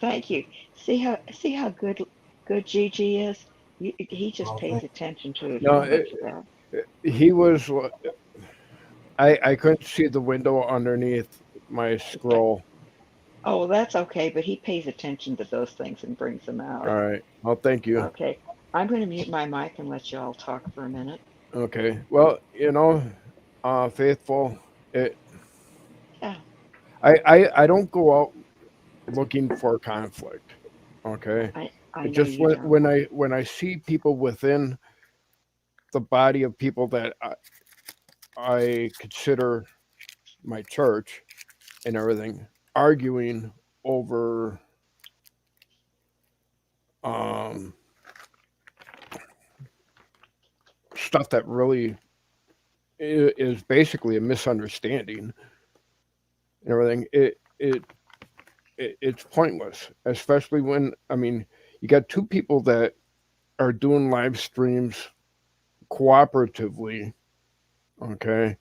Thank you. See how good Gigi is. He just pays attention to No, so much of that. he was. I couldn't see the window underneath my scroll. Oh, well, that's okay, but he pays attention to those things and brings them out. All right. Well, thank you. Okay, I'm going to mute my mic and let you all talk for a minute. Okay. Well, faithful. It, Yeah, I don't go out looking for conflict. Okay. I know Just you don't. when I see people within the body of people that I consider my church and everything arguing over um, stuff that really is basically a misunderstanding and everything. It's pointless, especially when I mean you got two people that are doing live streams cooperatively, okay,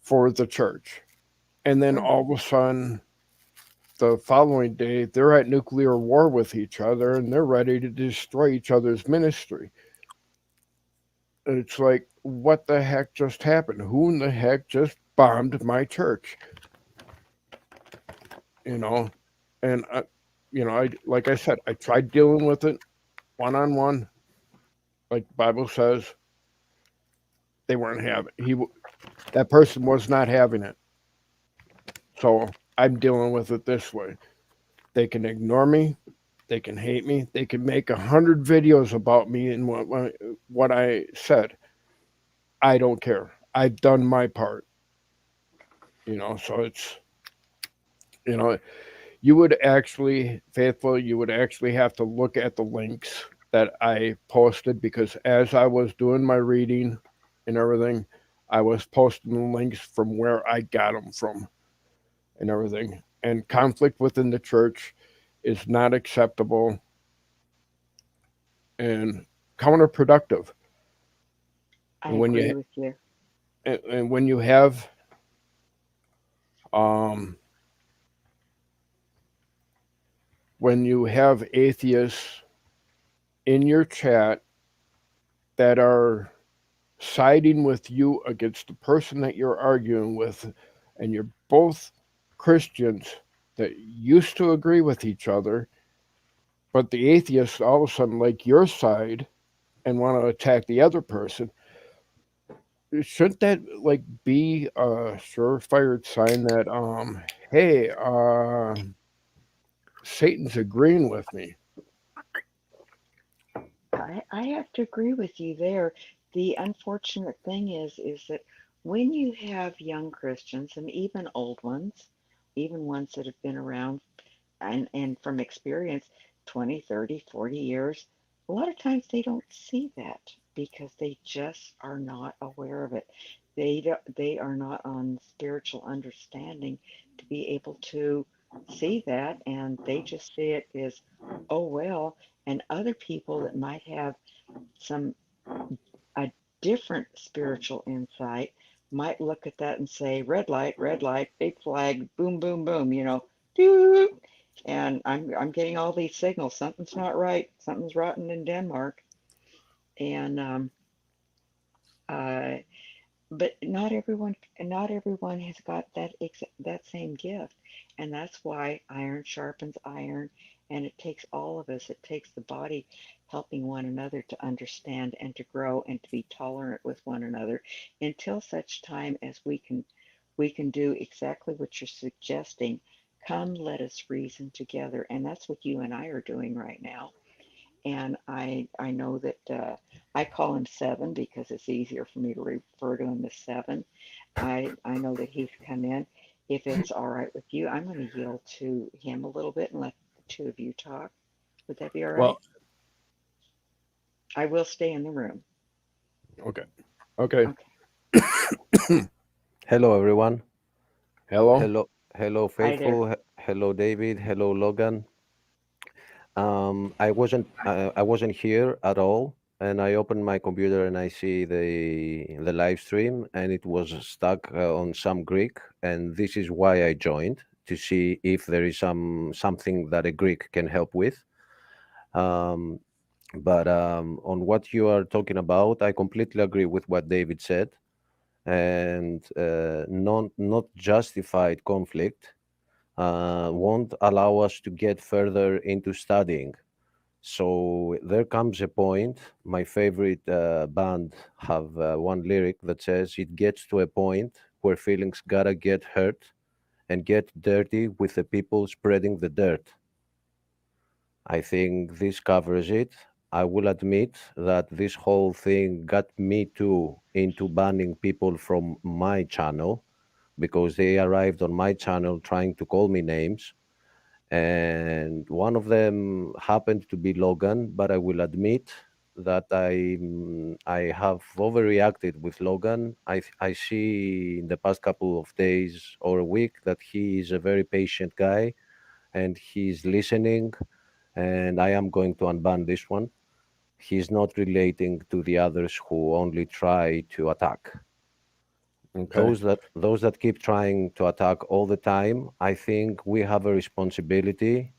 for the church, and then Sure. all of a sudden the following day they're at nuclear war with each other and they're ready to destroy each other's ministry. It's like, what the heck just happened? Who in the heck just bombed my church? You know, and I like I said, I tried dealing with it one on one, like the Bible says. They weren't having that person was not having it. So I'm dealing with it this way. They can ignore me, they can hate me, they can make 100 videos about me and what I said. I don't care. I've done my part. So it's you know you would actually, faithful, you would actually have to look at the links that I posted, because as I was doing my reading and everything, I was posting the links from where I got them from and everything. And conflict within the church is not acceptable and counterproductive. I And when agree you with you. and when you have um, atheists in your chat that are siding with you against the person that you're arguing with, and you're both Christians that used to agree with each other, but the atheists all of a sudden like your side and want to attack the other person, shouldn't that like be a surefire sign that hey, Satan's agreeing with me? I have to agree with you there. The unfortunate thing is that when you have young Christians and even old ones, even ones that have been around and from experience 20, 30, 40 years, a lot of times they don't see that because they just are not aware of it. They are not on spiritual understanding to be able to see that, and they just see it as, oh well, and other people that might have some a different spiritual insight might look at that and say, red light, big flag, boom, boom, boom, doo, and I'm getting all these signals. Something's not right. Something's rotten in Denmark, and uh, but not everyone has got that same gift, and that's why iron sharpens iron, and it takes all of us. It takes the body helping one another to understand and to grow and to be tolerant with one another until such time as we can do exactly what you're suggesting. Come, let us reason together, and that's what you and I are doing right now. And I know that I call him Seven because it's easier for me to refer to him as Seven. I know that he's come in. If it's all right with you, I'm going to yield to him a little bit and let the two of you talk. Would that be all right? Well, I will stay in the room. okay, okay. Okay. Hello, everyone. Hello. Hello, Hi there. faithful. Hello, David. Hello, Logan. I wasn't here at all, and I opened my computer and I see the live stream, and it was stuck on some Greek, and this is why I joined to see if there is something that a Greek can help with. Um, but on what you are talking about, I completely agree with what David said. And not justified conflict won't allow us to get further into studying. So there comes a point. My favorite band have one lyric that says, "It gets to a point where feelings gotta get hurt and get dirty with the people spreading the dirt." I think this covers it. I will admit that this whole thing got me too into banning people from my channel because they arrived on my channel trying to call me names. And one of them happened to be Logan, but I will admit that I have overreacted with Logan. I see in the past couple of days or a week that he is a very patient guy and he's listening, and I am going to unban this one. He's not relating to the others who only try to attack. Okay. Those that keep trying to attack all the time, I think we have a responsibility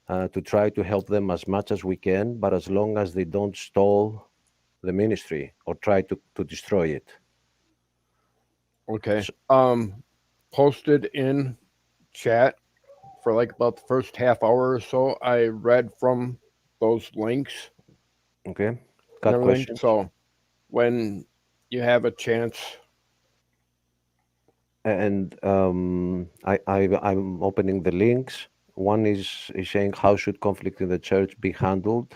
to try to help them as much as we can, but as long as they don't stall the ministry or try to destroy it. Okay. Posted in chat for like about the first half hour or so. I read from those links Okay. and Got everything. questions? So when you have a chance, And I'm opening the links. One is saying, how should conflict in the church be handled?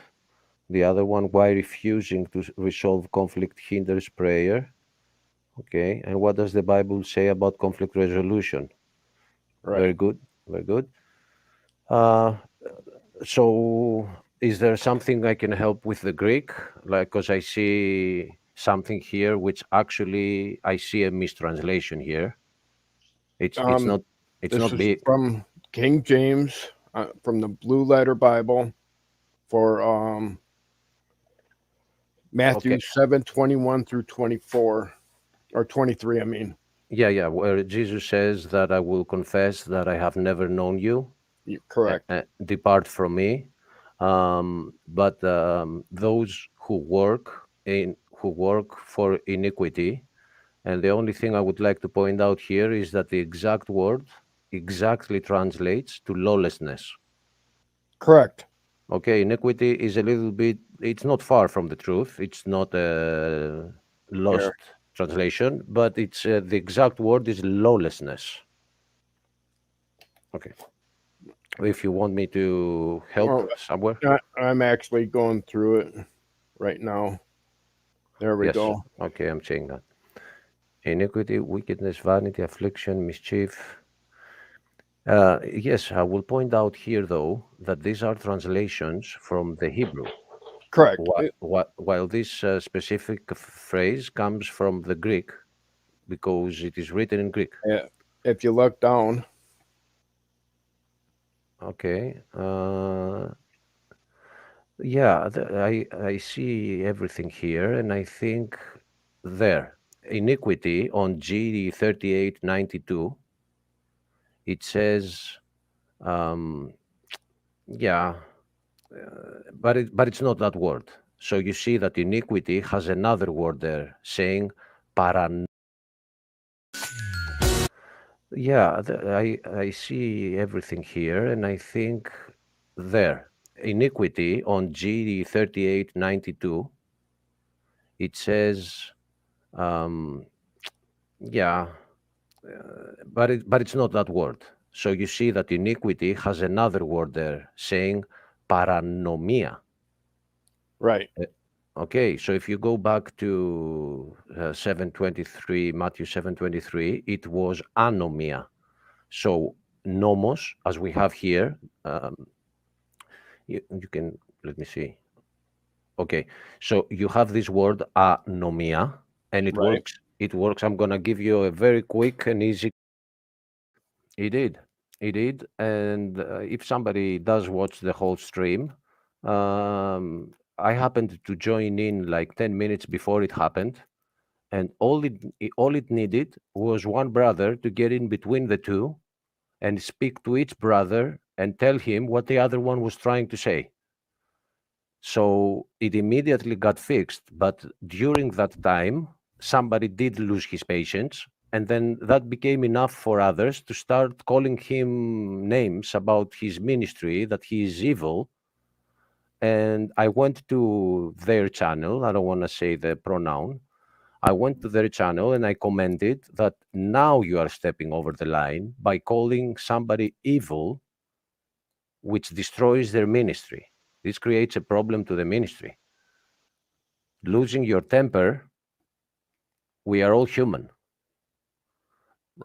The other one, why refusing to resolve conflict hinders prayer? Okay. And what does the Bible say about conflict resolution? right? Very good. Very good. Uh, so, is there something I can help with the Greek? Like, because I see something here, which actually I see a mistranslation here. It's Um, not it's this not is big. from King James, from the Blue Letter Bible for Okay. Matthew 7:21 through 24 or 23. I mean, Yeah. Where Jesus says that I will confess that I have never known you, correct. depart from me. But those who work for iniquity. And the only thing I would like to point out here is that the exact word exactly translates to lawlessness. Correct. Okay, iniquity is a little bit, it's not far from the truth. It's not a lost Here. translation, but it's the exact word is lawlessness. Okay. If you want me to help Oh, somewhere, I'm actually going through it right now. There we yes. go. Okay, I'm saying that. Iniquity, wickedness, vanity, affliction, mischief. Yes, I will point out here, though, that these are translations from the Hebrew, Correct. while this specific phrase comes from the Greek because it is written in Greek. If you look down, Okay. Yeah, I see everything here, and I think there. Iniquity on G3892, it says, um, yeah, but it's not that word. So you see that iniquity has another word there saying paran. Yeah, I see everything here, and I think there. Iniquity on G3892, it says, um, yeah, but it's not that word. So you see that iniquity has another word there saying paranomia. right. Okay, so if you go back to 723, Matthew 7:23, it was anomia. So nomos, as we have here, you can, let me see. Okay, so you have this word anomia, and it Right. works. It works. I'm gonna give you a very quick and easy. He did. He did. And if somebody does watch the whole stream, I happened to join in like 10 minutes before it happened. And all it needed was one brother to get in between the two and speak to each brother and tell him what the other one was trying to say. So it immediately got fixed. But during that time, somebody did lose his patience. And then that became enough for others to start calling him names about his ministry, that he is evil. And I went to their channel. I don't want to say the pronoun. I went to their channel and I commented that now you are stepping over the line by calling somebody evil, which destroys their ministry. This creates a problem to the ministry. Losing your temper, we are all human.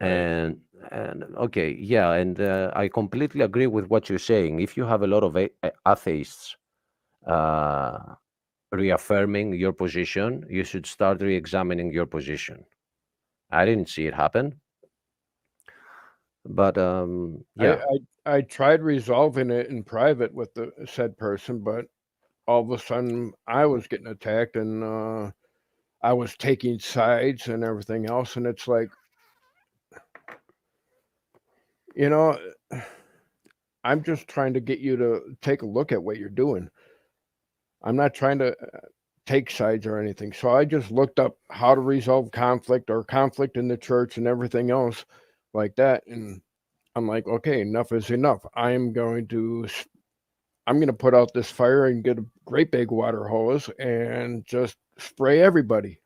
Right. And okay, yeah, and I completely agree with what you're saying. If you have a lot of atheists uh, reaffirming your position, you should start re-examining your position. I didn't see it happen, but yeah. I tried resolving it in private with the said person, but all of a sudden I was getting attacked, and I was taking sides and everything else, and it's like, you know, I'm just trying to get you to take a look at what you're doing. I'm not trying to take sides or anything. So I just looked up how to resolve conflict or conflict in the church and everything else like that, and I'm like, okay, enough is enough. I'm going to put out this fire and get a great big water hose and just spray everybody.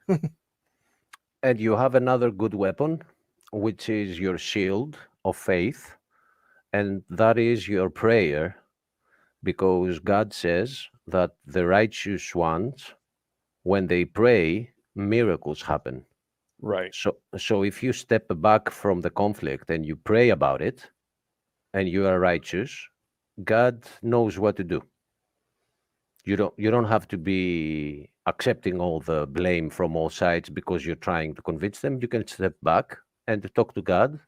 And you have another good weapon, which is your shield of faith, and that is your prayer, because God says that the righteous ones, when they pray, miracles happen. Right. So if you step back from the conflict and you pray about it and you are righteous, God knows what to do. You don't have to be accepting all the blame from all sides because you're trying to convince them. You can step back and talk to God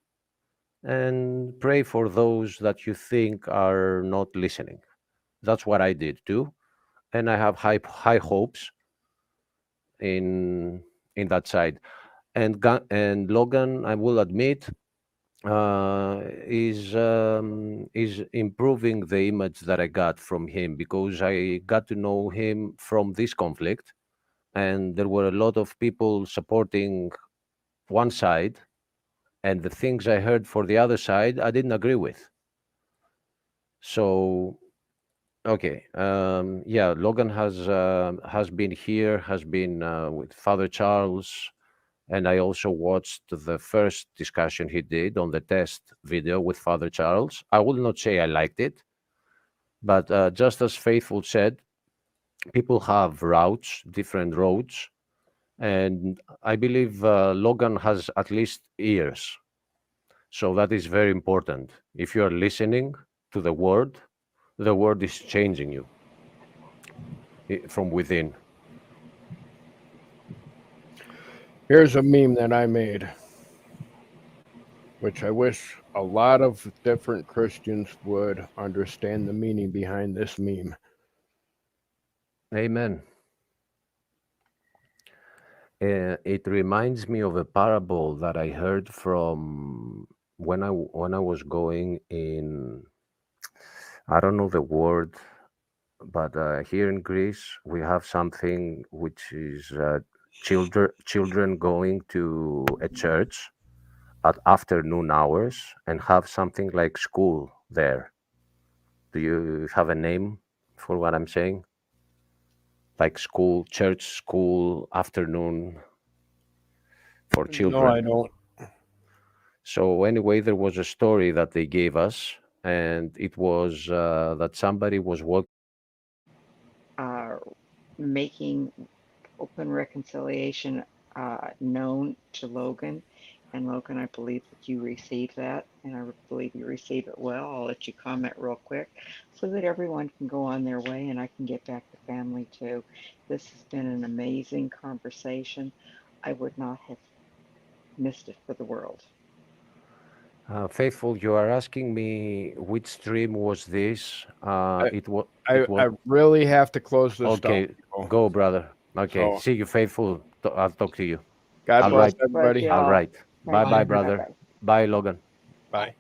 and pray for those that you think are not listening. That's what I did too, and I have high hopes in that side. And Logan, I will admit, is improving the image that I got from him, because I got to know him from this conflict, and there were a lot of people supporting one side, and the things I heard for the other side I didn't agree with. So okay, yeah, Logan has been here, has been with Father Charles, and I also watched the first discussion he did on the test video with Father Charles. I will not say I liked it, but just as Faithful said, people have routes, different roads, and I believe Logan has at least ears. So that is very important. If you are listening to the word is changing you from within. Here's a meme that I made, which I wish a lot of different Christians would understand the meaning behind this meme. Amen. It reminds me of a parable that I heard from when I was going in. I don't know the word, but here in Greece we have something which is children going to a church at afternoon hours and have something like school there. Do you have a name for what I'm saying? Like school, church, school, afternoon for No, I children. don't. So anyway, there was a story that they gave us, and it was that somebody was walking. uh, making open reconciliation known to Logan. And Logan, I believe that you received that, and I believe you received it well. I'll let you comment real quick so that everyone can go on their way and I can get back to family too. This has been an amazing conversation. I would not have missed it for the world. Faithful, you are asking me which stream was this? I, It was. I, It was I really have to close this down, okay. people. Go, brother. Okay. So See you, Faithful. I'll talk to you. God All bless right. God bless everybody. All y'all. right. Bye Bye, bye, bye. Bye brother. bye. Bye, Logan. Bye.